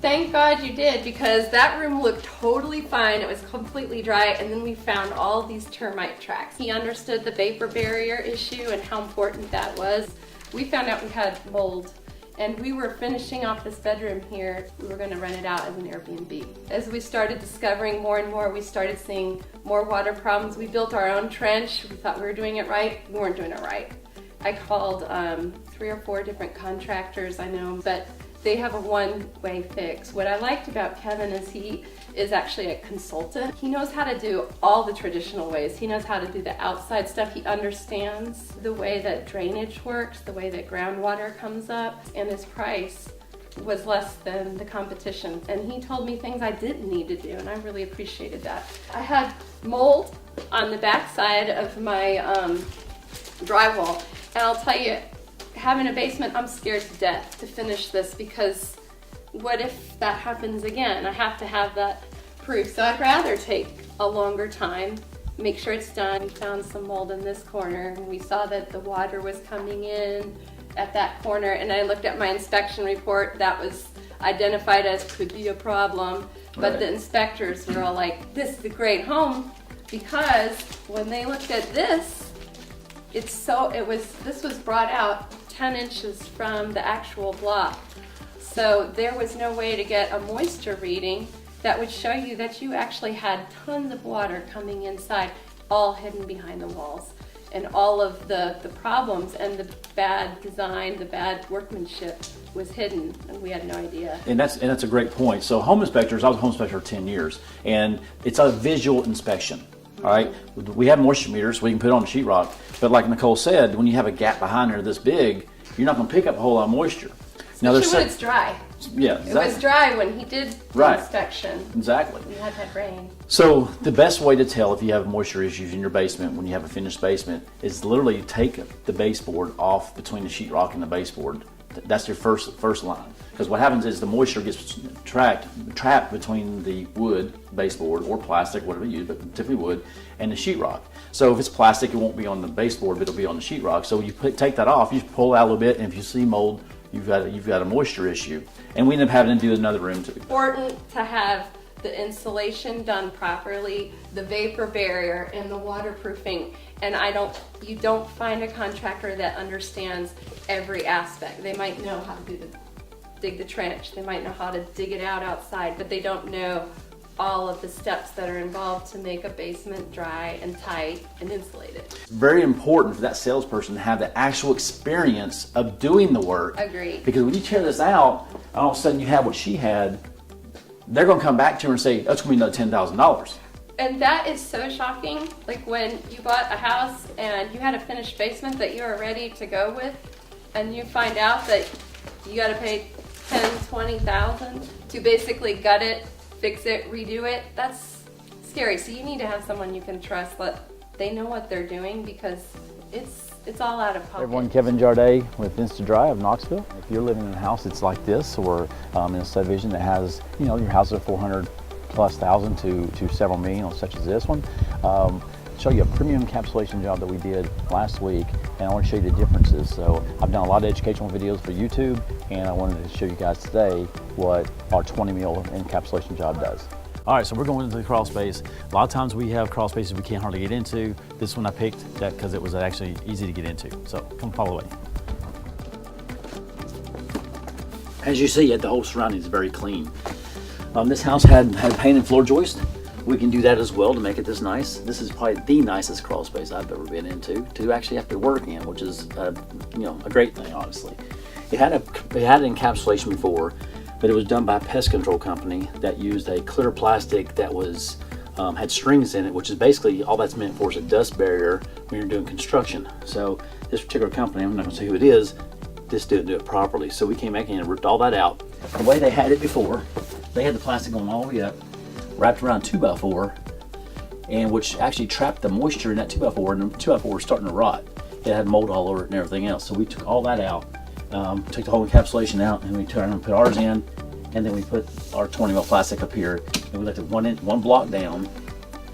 thank God you did, because that room looked totally fine. It was completely dry, and then we found all these termite tracks. He understood the vapor barrier issue and how important that was. We found out we had mold, and we were finishing off this bedroom here. We were going to rent it out as an Airbnb. As we started discovering more and more, we started seeing more water problems. We built our own trench. We thought we were doing it right. We weren't doing it right. I called 3 or 4 different contractors I know, but they have a one-way fix. What I liked about Kevin is he is actually a consultant. He knows how to do all the traditional ways. He knows how to do the outside stuff. He understands the way that drainage works, the way that groundwater comes up, and his price was less than the competition. And he told me things I didn't need to do, and I really appreciated that. I had mold on the back side of my drywall, and I'll tell you, having a basement, I'm scared to death to finish this, because what if that happens again? I have to have that proof. So I'd rather take a longer time, make sure it's done. We found some mold in this corner, and we saw that the water was coming in at that corner, and I looked at my inspection report. That was identified as could be a problem, but the inspectors were all like, this is a great home, because when they looked at this, this was brought out 10 inches from the actual block. So there was no way to get a moisture reading that would show you that you actually had tons of water coming inside, all hidden behind the walls. And all of the problems and the bad design, the bad workmanship was hidden, and we had no idea. And that's a great point. So home inspectors, I was a home inspector for 10 years, and it's a visual inspection. All right, we have moisture meters, we can put it on the sheetrock, but like Nicole said, when you have a gap behind there this big, you're not going to pick up a whole lot of moisture. Especially when it's dry. Yeah, exactly. It was dry when he did the inspection. Exactly. We had that rain. So the best way to tell if you have moisture issues in your basement when you have a finished basement is literally take the baseboard off between the sheetrock and the baseboard. That's your first line. Because what happens is the moisture gets trapped between the wood baseboard or plastic, whatever you use, but typically wood, and the sheetrock. So if it's plastic, it won't be on the baseboard, but it'll be on the sheetrock. So you take that off, you pull out a little bit, and if you see mold, you've got a moisture issue. And we end up having to do another room too. Important to have the insulation done properly, the vapor barrier, and the waterproofing. And you don't find a contractor that understands every aspect. They might know how to dig the trench, they might know how to dig it out outside, but they don't know all of the steps that are involved to make a basement dry and tight and insulated. It's very important for that salesperson to have the actual experience of doing the work. Agreed. Because when you tear this out, and all of a sudden you have what she had, they're going to come back to her and say, that's going to be another $10,000. And that is so shocking. Like when you bought a house and you had a finished basement that you were ready to go with, and you find out that you got to pay $10,000-$20,000 to basically gut it, fix it, redo it. That's scary. So you need to have someone you can trust that they know what they're doing, because it's all out of pocket. Everyone, Kevin Jarday with InstaDri of Knoxville. If you're living in a house that's like this, or in a subdivision that has, your houses are 400,000+ to several million, such as this one, show you a premium encapsulation job that we did last week, and I want to show you the differences. So I've done a lot of educational videos for YouTube, and I wanted to show you guys today what our 20 mil encapsulation job does. All right, so we're going into the crawl space. A lot of times we have crawl spaces we can't hardly get into. This one I picked that because it was actually easy to get into. So come follow me. As you see, the whole surrounding is very clean. This house had painted floor joist. We can do that as well to make it this nice. This is probably the nicest crawl space I've ever been into to actually have to work in, which is a great thing, honestly. It had an encapsulation before, but it was done by a pest control company that used a clear plastic that was had strings in it, which is basically all that's meant for is a dust barrier when you're doing construction. So this particular company, I'm not going to say who it is, just didn't do it properly. So we came back in and ripped all that out. The way they had it before, they had the plastic going all the way up, wrapped around 2x4, and which actually trapped the moisture in that 2x4, and the 2x4 was starting to rot. It had mold all over it and everything else. So we took all that out, took the whole encapsulation out, and we turned and put ours in, and then we put our 20 mil plastic up here, and we left it one block down.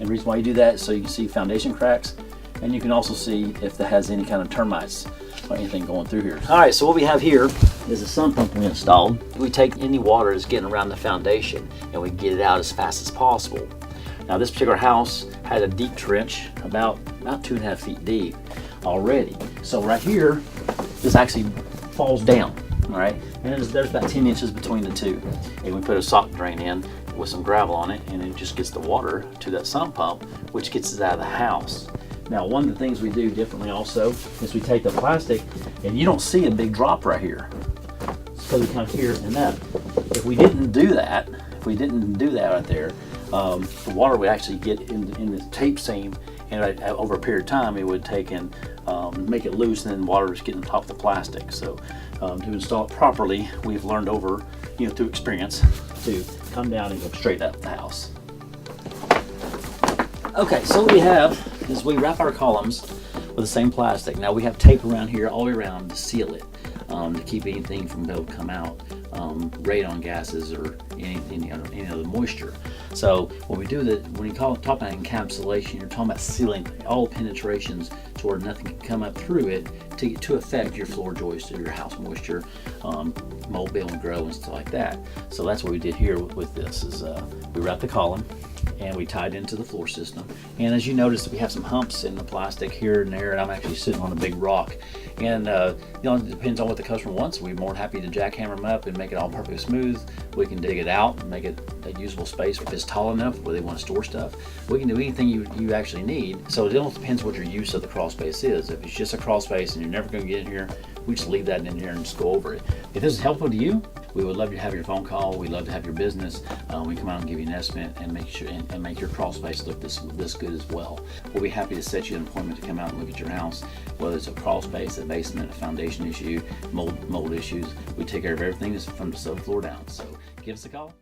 And the reason why you do that is so you can see foundation cracks, and you can also see if that has any kind of termites or anything going through here. All right, so what we have here is a sump pump we installed. We take any water that's getting around the foundation and we get it out as fast as possible. Now this particular house had a deep trench, about 2.5 feet deep already. So right here, this actually falls down, all right? And there's about 10 inches between the two. And we put a sock drain in with some gravel on it, and it just gets the water to that sump pump, which gets it out of the house. Now, one of the things we do differently also is we take the plastic, and you don't see a big drop right here. It's because we come here and that. If we didn't do that right there, the water would actually get in the tape seam, and over a period of time, it would take and make it loose, and then water is getting on top of the plastic. So to install it properly, we've learned over, through experience, to come down and go straight up the house. Okay, so what we have is we wrap our columns with the same plastic. Now we have tape around here all the way around to seal it, to keep anything from being able to come out, radon gases or any other moisture. So when we do that, when you talk about encapsulation, you're talking about sealing all penetrations to where nothing can come up through it to affect your floor joist or your house moisture, mold, build, and grow and stuff like that. So that's what we did here with this is we wrapped the column and we tied into the floor system. And as you notice, we have some humps in the plastic here and there, and I'm actually sitting on a big rock. And it depends on what the customer wants. We're more than happy to jackhammer them up and make it all perfectly smooth. We can dig it out and make it a usable space if it's tall enough where they want to store stuff. We can do anything you actually need. So it all depends what your use of the crawl space is. If it's just a crawl space and you're never going to get in here, we just leave that in here and just go over it. If this is helpful to you, we would love to have your phone call. We'd love to have your business. We come out and give you an estimate and make sure and make your crawl space look this good as well. We'll be happy to set you an appointment to come out and look at your house, whether it's a crawl space, a basement, a foundation issue, mold issues. We take care of everything from the subfloor down. So give us a call.